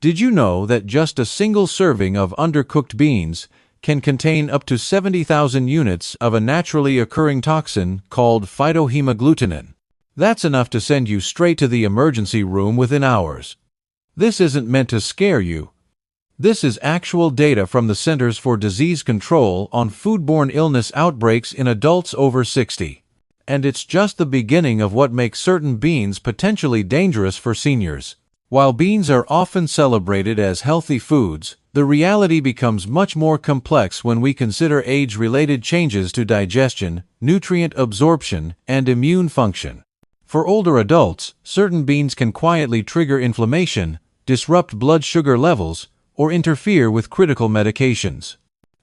Did you know that just a single serving of undercooked beans can contain up to 70,000 units of a naturally occurring toxin called phytohemagglutinin? That's enough to send you straight to the emergency room within hours. This isn't meant to scare you. This is actual data from the Centers for Disease Control on foodborne illness outbreaks in adults over 60. And it's just the beginning of what makes certain beans potentially dangerous for seniors. While beans are often celebrated as healthy foods, the reality becomes much more complex when we consider age-related changes to digestion, nutrient absorption, and immune function. For older adults, certain beans can quietly trigger inflammation, disrupt blood sugar levels, or interfere with critical medications.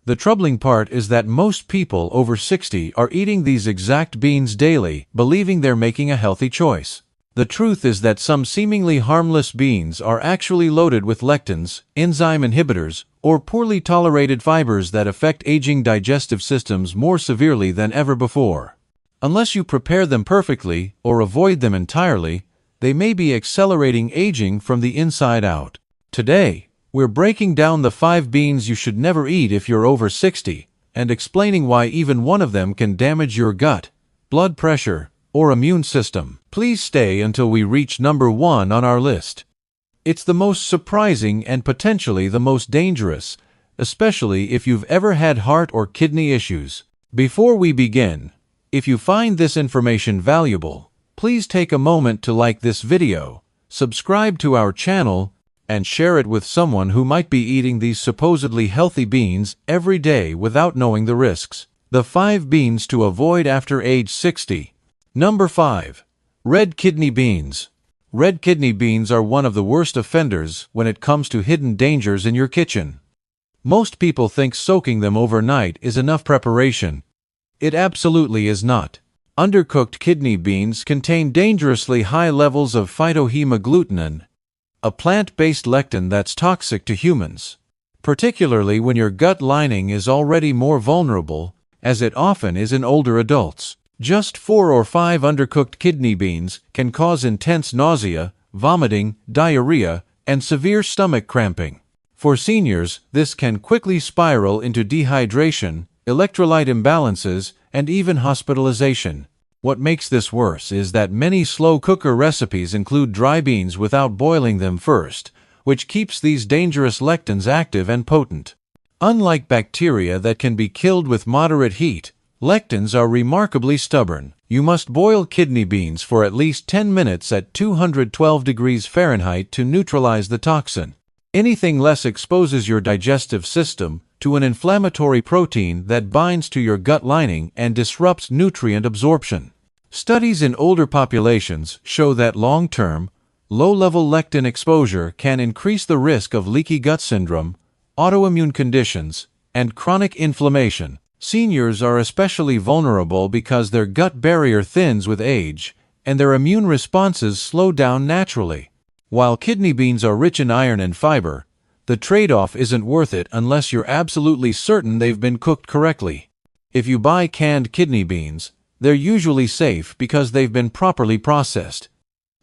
The troubling part is that most people over 60 are eating these exact beans daily, believing they're making a healthy choice. The truth is that some seemingly harmless beans are actually loaded with lectins, enzyme inhibitors, or poorly tolerated fibers that affect aging digestive systems more severely than ever before. Unless you prepare them perfectly or avoid them entirely, they may be accelerating aging from the inside out. Today, we're breaking down the 5 beans you should never eat if you're over 60, and explaining why even one of them can damage your gut, blood pressure, or immune system. Please stay until we reach number 1 on our list. It's the most surprising and potentially the most dangerous, especially if you've ever had heart or kidney issues. Before we begin, if you find this information valuable, please take a moment to like this video, subscribe to our channel, and share it with someone who might be eating these supposedly healthy beans every day without knowing the risks. The 5 beans to avoid after age 60. Number 5. Red kidney beans. Red kidney beans are one of the worst offenders when it comes to hidden dangers in your kitchen. Most people think soaking them overnight is enough preparation. It absolutely is not. Undercooked kidney beans contain dangerously high levels of phytohemagglutinin, a plant-based lectin that's toxic to humans, particularly when your gut lining is already more vulnerable, as it often is in older adults. Just 4 or 5 undercooked kidney beans can cause intense nausea, vomiting, diarrhea, and severe stomach cramping. For seniors, this can quickly spiral into dehydration, electrolyte imbalances, and even hospitalization. What makes this worse is that many slow cooker recipes include dry beans without boiling them first, which keeps these dangerous lectins active and potent. Unlike bacteria that can be killed with moderate heat, lectins are remarkably stubborn. You must boil kidney beans for at least 10 minutes at 212 degrees Fahrenheit to neutralize the toxin. Anything less exposes your digestive system to an inflammatory protein that binds to your gut lining and disrupts nutrient absorption. Studies in older populations show that long-term, low-level lectin exposure can increase the risk of leaky gut syndrome, autoimmune conditions, and chronic inflammation. Seniors are especially vulnerable because their gut barrier thins with age, and their immune responses slow down naturally. While kidney beans are rich in iron and fiber, the trade-off isn't worth it unless you're absolutely certain they've been cooked correctly. If you buy canned kidney beans, they're usually safe because they've been properly processed.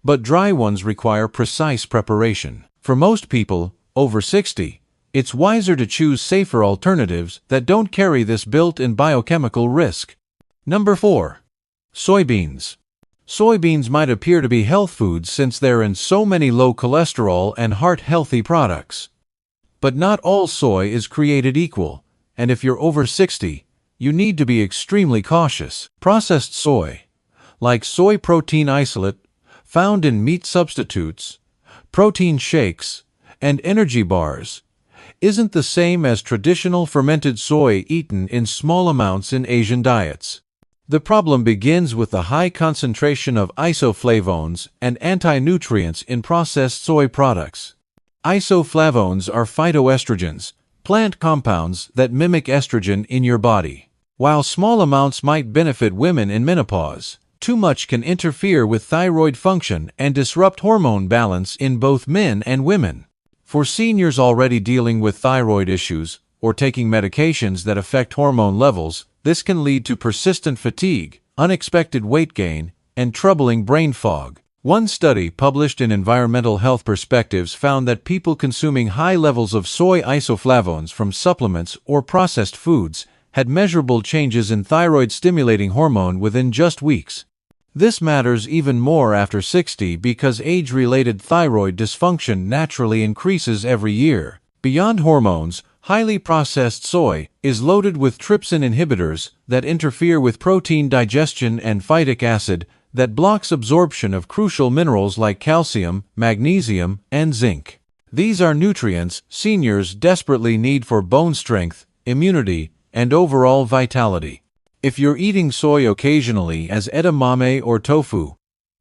But dry ones require precise preparation. For most people, over 60, it's wiser to choose safer alternatives that don't carry this built-in biochemical risk. Number 4. Soybeans. Soybeans might appear to be health foods since they're in so many low cholesterol and heart-healthy products. But not all soy is created equal, and if you're over 60, you need to be extremely cautious. Processed soy, like soy protein isolate, found in meat substitutes, protein shakes, and energy bars, isn't the same as traditional fermented soy eaten in small amounts in Asian diets. The problem begins with the high concentration of isoflavones and anti-nutrients in processed soy products. Isoflavones are phytoestrogens, plant compounds that mimic estrogen in your body. While small amounts might benefit women in menopause, too much can interfere with thyroid function and disrupt hormone balance in both men and women. For seniors already dealing with thyroid issues or taking medications that affect hormone levels, this can lead to persistent fatigue, unexpected weight gain, and troubling brain fog. One study published in Environmental Health Perspectives found that people consuming high levels of soy isoflavones from supplements or processed foods had measurable changes in thyroid-stimulating hormone within just weeks. This matters even more after 60 because age-related thyroid dysfunction naturally increases every year. Beyond hormones, highly processed soy is loaded with trypsin inhibitors that interfere with protein digestion and phytic acid that blocks absorption of crucial minerals like calcium, magnesium, and zinc. These are nutrients seniors desperately need for bone strength, immunity, and overall vitality. If you're eating soy occasionally as edamame or tofu,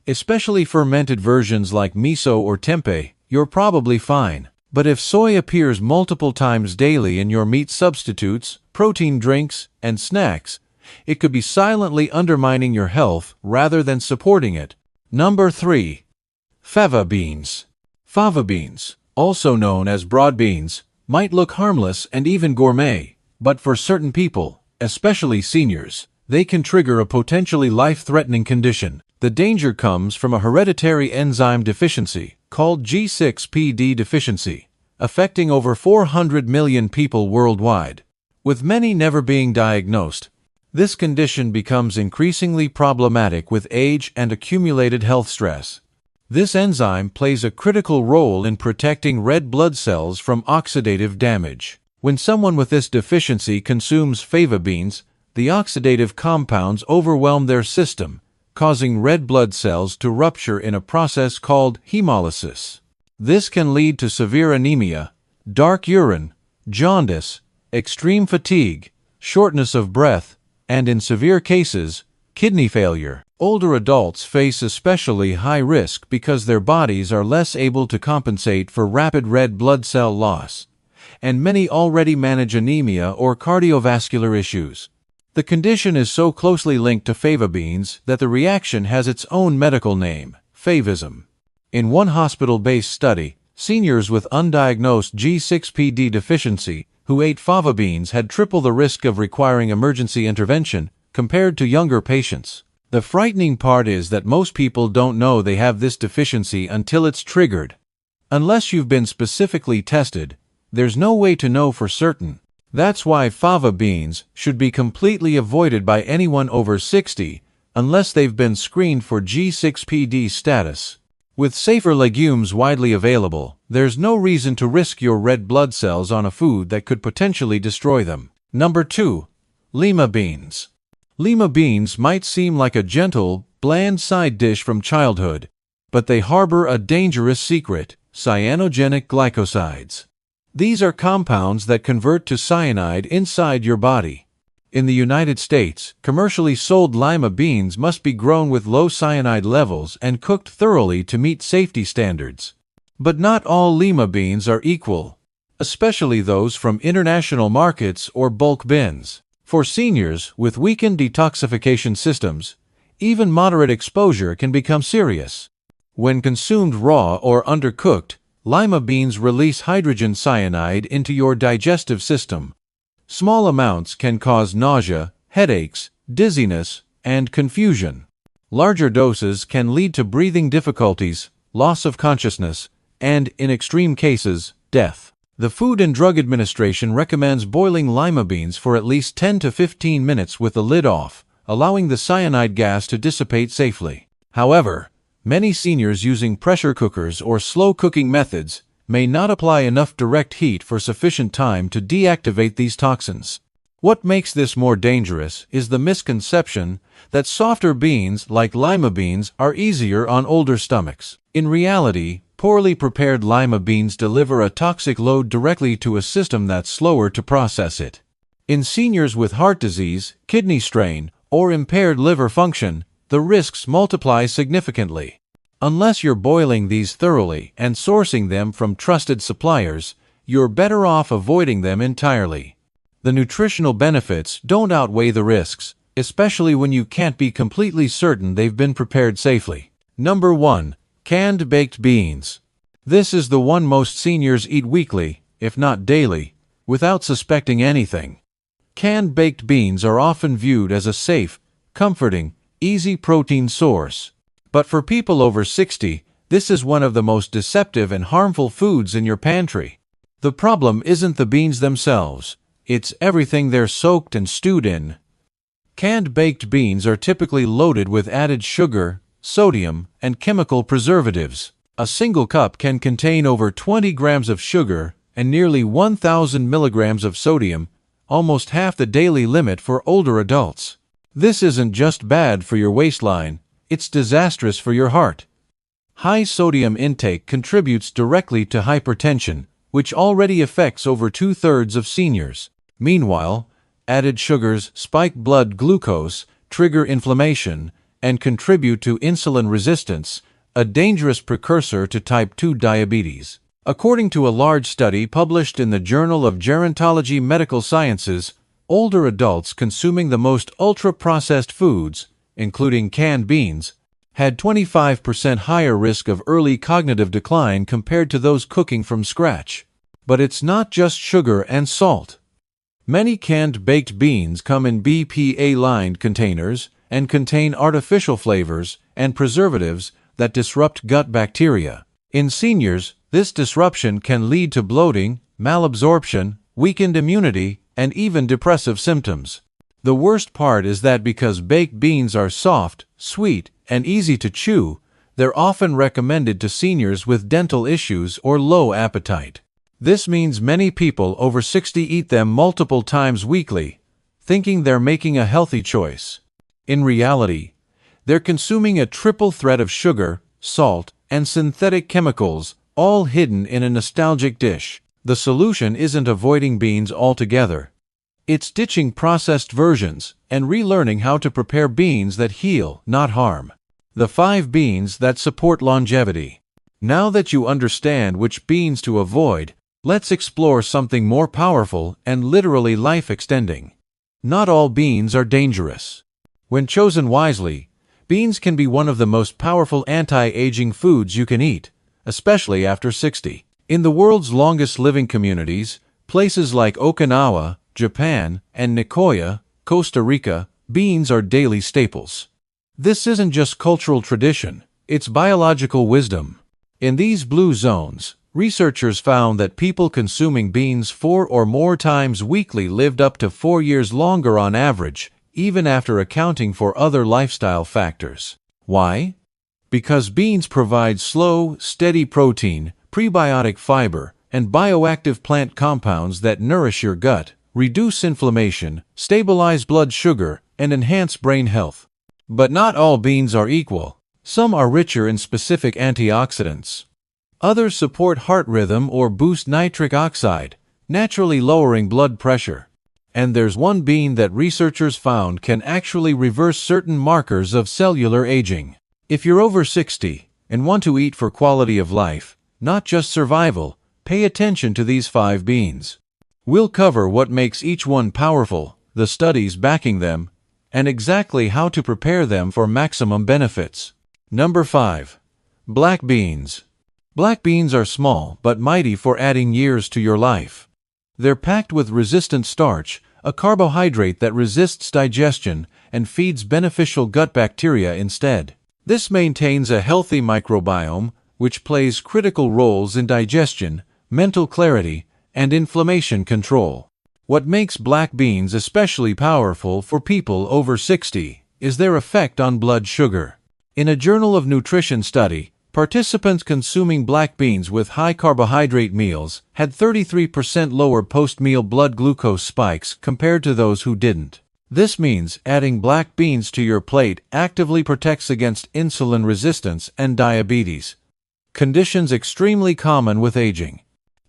especially fermented versions like miso or tempeh, you're probably fine. But if soy appears multiple times daily in your meat substitutes, protein drinks, and snacks, it could be silently undermining your health rather than supporting it. Number 3. Fava beans. Fava beans, also known as broad beans, might look harmless and even gourmet, but for certain people, especially seniors, they can trigger a potentially life-threatening condition. The danger comes from a hereditary enzyme deficiency called G6PD deficiency, affecting over 400 million people worldwide, with many never being diagnosed. This condition becomes increasingly problematic with age and accumulated health stress. This enzyme plays a critical role in protecting red blood cells from oxidative damage. When someone with this deficiency consumes fava beans, the oxidative compounds overwhelm their system, causing red blood cells to rupture in a process called hemolysis. This can lead to severe anemia, dark urine, jaundice, extreme fatigue, shortness of breath, and in severe cases, kidney failure. Older adults face especially high risk because their bodies are less able to compensate for rapid red blood cell loss, and many already manage anemia or cardiovascular issues. The condition is so closely linked to fava beans that the reaction has its own medical name, favism. In one hospital-based study, seniors with undiagnosed G6PD deficiency who ate fava beans had triple the risk of requiring emergency intervention compared to younger patients. The frightening part is that most people don't know they have this deficiency until it's triggered. Unless you've been specifically tested, there's no way to know for certain. That's why fava beans should be completely avoided by anyone over 60 unless they've been screened for G6PD status. With safer legumes widely available, there's no reason to risk your red blood cells on a food that could potentially destroy them. Number 2. Lima beans. Lima beans might seem like a gentle, bland side dish from childhood, but they harbor a dangerous secret: cyanogenic glycosides. These are compounds that convert to cyanide inside your body. In the United States, commercially sold lima beans must be grown with low cyanide levels and cooked thoroughly to meet safety standards. But not all lima beans are equal, especially those from international markets or bulk bins. For seniors with weakened detoxification systems, even moderate exposure can become serious. When consumed raw or undercooked, lima beans release hydrogen cyanide into your digestive system. Small amounts can cause nausea, headaches, dizziness, and confusion. Larger doses can lead to breathing difficulties, loss of consciousness, and, in extreme cases, death. The Food and Drug Administration recommends boiling lima beans for at least 10 to 15 minutes with the lid off, allowing the cyanide gas to dissipate safely. However, many seniors using pressure cookers or slow cooking methods may not apply enough direct heat for sufficient time to deactivate these toxins. What makes this more dangerous is the misconception that softer beans like lima beans are easier on older stomachs. In reality, poorly prepared lima beans deliver a toxic load directly to a system that's slower to process it. In seniors with heart disease, kidney strain, or impaired liver function, the risks multiply significantly. Unless you're boiling these thoroughly and sourcing them from trusted suppliers, you're better off avoiding them entirely. The nutritional benefits don't outweigh the risks, especially when you can't be completely certain they've been prepared safely. Number 1. Canned baked beans. This is the one most seniors eat weekly, if not daily, without suspecting anything. Canned baked beans are often viewed as a safe, comforting, easy protein source. But for people over 60, this is one of the most deceptive and harmful foods in your pantry. The problem isn't the beans themselves, it's everything they're soaked and stewed in. Canned baked beans are typically loaded with added sugar, sodium, and chemical preservatives. A single cup can contain over 20 grams of sugar and nearly 1,000 milligrams of sodium, almost half the daily limit for older adults. This isn't just bad for your waistline, it's disastrous for your heart. High sodium intake contributes directly to hypertension, which already affects over 2/3 of seniors. Meanwhile, added sugars spike blood glucose, trigger inflammation, and contribute to insulin resistance, a dangerous precursor to type 2 diabetes. According to a large study published in the Journal of Gerontology Medical Sciences, older adults consuming the most ultra-processed foods, including canned beans, had 25% higher risk of early cognitive decline compared to those cooking from scratch. But it's not just sugar and salt. Many canned baked beans come in BPA-lined containers and contain artificial flavors and preservatives that disrupt gut bacteria. In seniors, this disruption can lead to bloating, malabsorption, weakened immunity, and even depressive symptoms. The worst part is that because baked beans are soft, sweet, and easy to chew, they're often recommended to seniors with dental issues or low appetite. This means many people over 60 eat them multiple times weekly, thinking they're making a healthy choice. In reality, they're consuming a triple threat of sugar, salt, and synthetic chemicals, all hidden in a nostalgic dish. The solution isn't avoiding beans altogether. It's ditching processed versions and relearning how to prepare beans that heal, not harm. The 5 beans that support longevity. Now that you understand which beans to avoid, let's explore something more powerful and literally life-extending. Not all beans are dangerous. When chosen wisely, beans can be one of the most powerful anti-aging foods you can eat, especially after 60. In the world's longest living communities, places like Okinawa, Japan, and Nicoya, Costa Rica, beans are daily staples. This isn't just cultural tradition, it's biological wisdom. In these blue zones, researchers found that people consuming beans 4 or more times weekly lived up to 4 years longer on average, even after accounting for other lifestyle factors. Why? Because beans provide slow, steady protein, prebiotic fiber, and bioactive plant compounds that nourish your gut, reduce inflammation, stabilize blood sugar, and enhance brain health. But not all beans are equal. Some are richer in specific antioxidants. Others support heart rhythm or boost nitric oxide, naturally lowering blood pressure. And there's one bean that researchers found can actually reverse certain markers of cellular aging. If you're over 60 and want to eat for quality of life, not just survival, pay attention to these 5 beans. We'll cover what makes each one powerful, the studies backing them, and exactly how to prepare them for maximum benefits. Number 5. Black beans. Black beans are small but mighty for adding years to your life. They're packed with resistant starch, a carbohydrate that resists digestion and feeds beneficial gut bacteria instead. This maintains a healthy microbiome, which plays critical roles in digestion, mental clarity, and inflammation control. What makes black beans especially powerful for people over 60 is their effect on blood sugar. In a Journal of Nutrition study, participants consuming black beans with high carbohydrate meals had 33% lower post-meal blood glucose spikes compared to those who didn't. This means adding black beans to your plate actively protects against insulin resistance and diabetes, conditions extremely common with aging.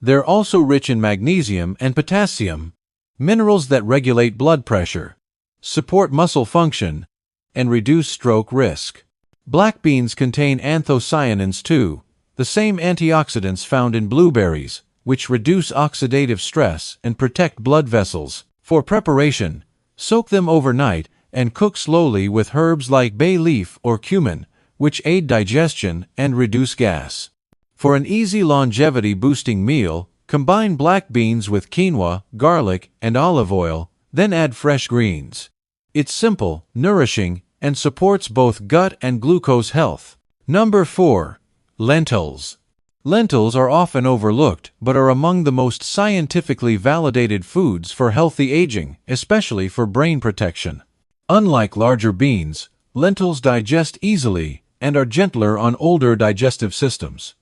They're also rich in magnesium and potassium, minerals that regulate blood pressure, support muscle function, and reduce stroke risk. Black beans contain anthocyanins too, the same antioxidants found in blueberries, which reduce oxidative stress and protect blood vessels. For preparation, soak them overnight and cook slowly with herbs like bay leaf or cumin, which aid digestion and reduce gas. For an easy longevity-boosting meal, combine black beans with quinoa, garlic, and olive oil, then add fresh greens. It's simple, nourishing, and supports both gut and glucose health. Number 4. Lentils. Lentils are often overlooked but are among the most scientifically validated foods for healthy aging, especially for brain protection. Unlike larger beans, lentils digest easily and are gentler on older digestive systems.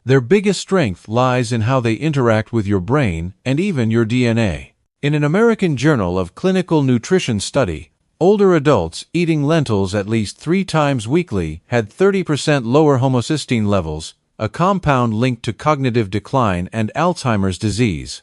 Their biggest strength lies in how they interact with your brain and even your DNA. In an American Journal of Clinical Nutrition study, older adults eating lentils at least 3 times weekly had 30% lower homocysteine levels, a compound linked to cognitive decline and Alzheimer's disease.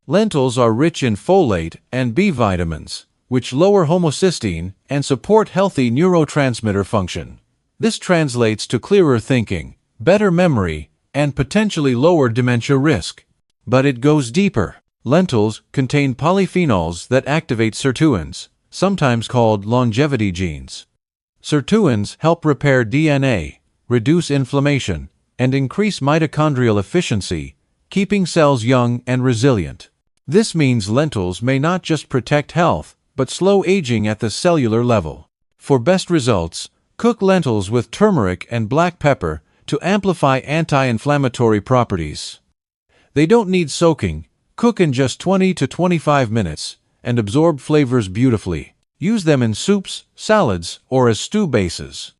Lentils are rich in folate and B vitamins, which lower homocysteine and support healthy neurotransmitter function. This translates to clearer thinking, better memory, and potentially lower dementia risk. But it goes deeper. Lentils contain polyphenols that activate sirtuins, sometimes called longevity genes. Sirtuins help repair DNA, reduce inflammation, and increase mitochondrial efficiency, keeping cells young and resilient. This means lentils may not just protect health, but slow aging at the cellular level. For best results, cook lentils with turmeric and black pepper to amplify anti-inflammatory properties. They don't need soaking. Cook in just 20 to 25 minutes and absorb flavors beautifully. Use them in soups, salads, or as stew bases.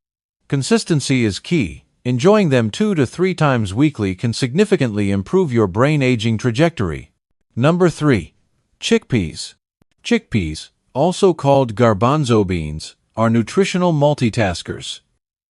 Consistency is key. Enjoying them 2 to 3 times weekly can significantly improve your brain aging trajectory. Number 3. Chickpeas. Chickpeas, also called garbanzo beans, are nutritional multitaskers.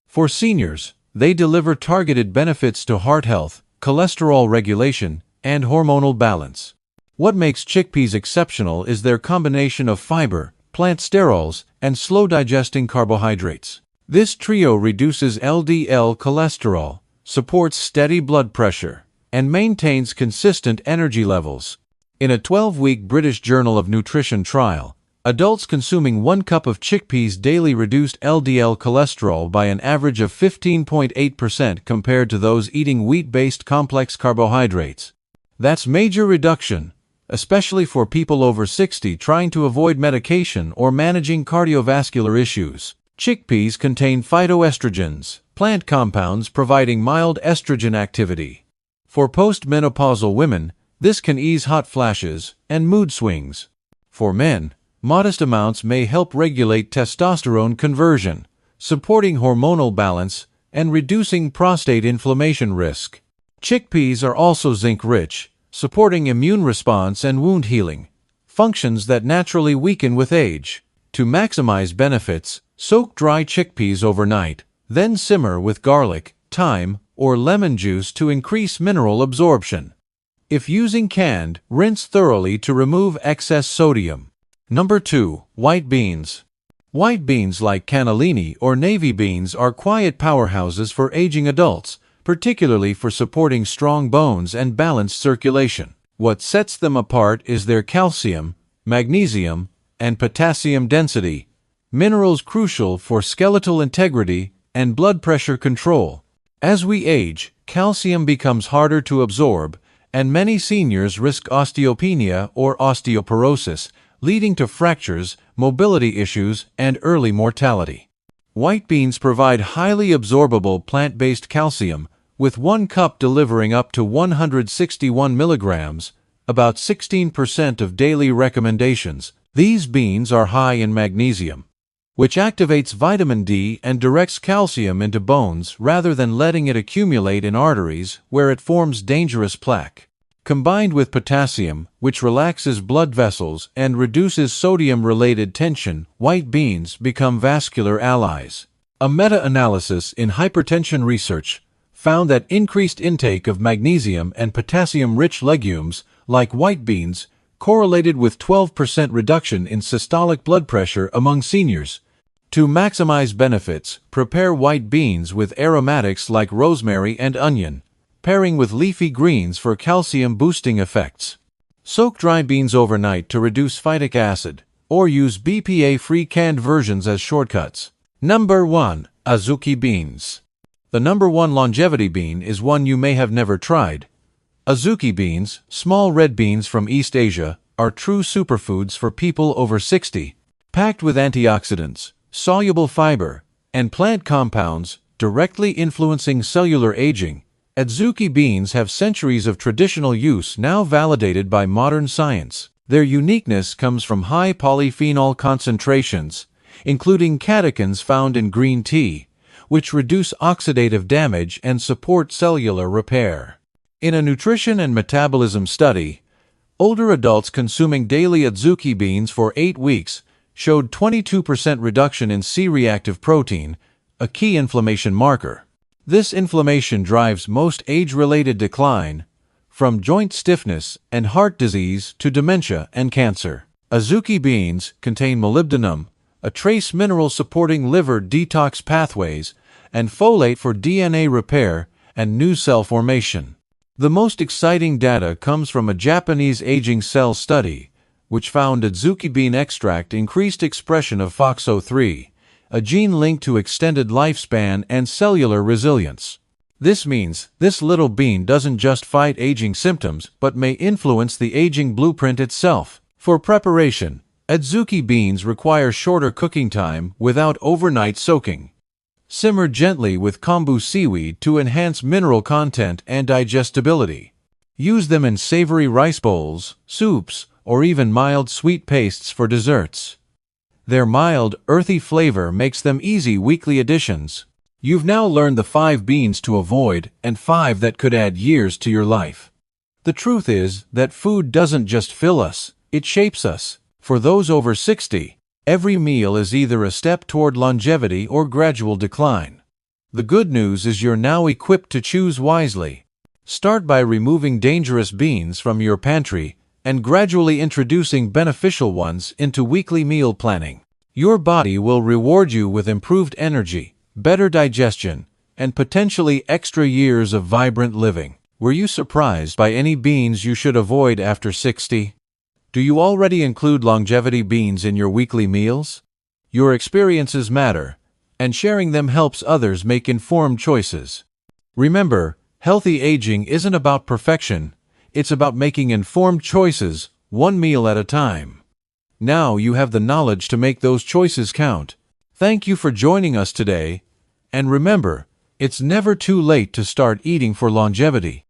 For seniors, they deliver targeted benefits to heart health, cholesterol regulation, and hormonal balance. What makes chickpeas exceptional is their combination of fiber, plant sterols, and slow-digesting carbohydrates. This trio reduces LDL cholesterol, supports steady blood pressure, and maintains consistent energy levels. In a 12-week British Journal of Nutrition trial, adults consuming 1 cup of chickpeas daily reduced LDL cholesterol by an average of 15.8% compared to those eating wheat-based complex carbohydrates. That's major reduction, especially for people over 60 trying to avoid medication or managing cardiovascular issues. Chickpeas contain phytoestrogens, plant compounds providing mild estrogen activity. For postmenopausal women, this can ease hot flashes and mood swings. For men, modest amounts may help regulate testosterone conversion, supporting hormonal balance and reducing prostate inflammation risk. Chickpeas are also zinc-rich, supporting immune response and wound healing, functions that naturally weaken with age. To maximize benefits, soak dry chickpeas overnight, then simmer with garlic, thyme, or lemon juice to increase mineral absorption. If using canned, rinse thoroughly to remove excess sodium. Number 2. White beans. White beans like cannellini or navy beans are quiet powerhouses for aging adults, particularly for supporting strong bones and balanced circulation. What sets them apart is their calcium, magnesium, and potassium density, minerals crucial for skeletal integrity and blood pressure control. As we age, calcium becomes harder to absorb, and many seniors risk osteopenia or osteoporosis, leading to fractures, mobility issues, and early mortality. White beans provide highly absorbable plant-based calcium, with 1 cup delivering up to 161 milligrams, about 16% of daily recommendations. These beans are high in magnesium, which activates vitamin D and directs calcium into bones rather than letting it accumulate in arteries where it forms dangerous plaque. Combined with potassium, which relaxes blood vessels and reduces sodium-related tension, white beans become vascular allies. A meta-analysis in hypertension research found that increased intake of magnesium and potassium-rich legumes, like white beans, correlated with 12% reduction in systolic blood pressure among seniors. To maximize benefits, prepare white beans with aromatics like rosemary and onion, pairing with leafy greens for calcium-boosting effects. Soak dry beans overnight to reduce phytic acid, or use BPA-free canned versions as shortcuts. Number 1. Azuki beans. The number 1 longevity bean is one you may have never tried. Azuki beans, small red beans from East Asia, are true superfoods for people over 60. Packed with antioxidants, soluble fiber, and plant compounds directly influencing cellular aging, adzuki beans have centuries of traditional use now validated by modern science. Their uniqueness comes from high polyphenol concentrations, including catechins found in green tea, which reduce oxidative damage and support cellular repair. In a nutrition and metabolism study, older adults consuming daily adzuki beans for 8 weeks showed 22% reduction in C-reactive protein, a key inflammation marker. This inflammation drives most age-related decline, from joint stiffness and heart disease to dementia and cancer. Adzuki beans contain molybdenum, a trace mineral supporting liver detox pathways, and folate for DNA repair and new cell formation. The most exciting data comes from a Japanese aging cell study, which found adzuki bean extract increased expression of FOXO3, a gene linked to extended lifespan and cellular resilience. This means this little bean doesn't just fight aging symptoms but may influence the aging blueprint itself. For preparation, adzuki beans require shorter cooking time without overnight soaking. Simmer gently with kombu seaweed to enhance mineral content and digestibility. Use them in savory rice bowls, soups, or even mild sweet pastes for desserts. Their mild, earthy flavor makes them easy weekly additions. You've now learned the 5 beans to avoid and 5 that could add years to your life. The truth is that food doesn't just fill us, it shapes us. For those over 60, every meal is either a step toward longevity or gradual decline. The good news is you're now equipped to choose wisely. Start by removing dangerous beans from your pantry and gradually introducing beneficial ones into weekly meal planning. Your body will reward you with improved energy, better digestion, and potentially extra years of vibrant living. Were you surprised by any beans you should avoid after 60? Do you already include longevity beans in your weekly meals? Your experiences matter, and sharing them helps others make informed choices. Remember, healthy aging isn't about perfection, it's about making informed choices, one meal at a time. Now you have the knowledge to make those choices count. Thank you for joining us today, and remember, it's never too late to start eating for longevity.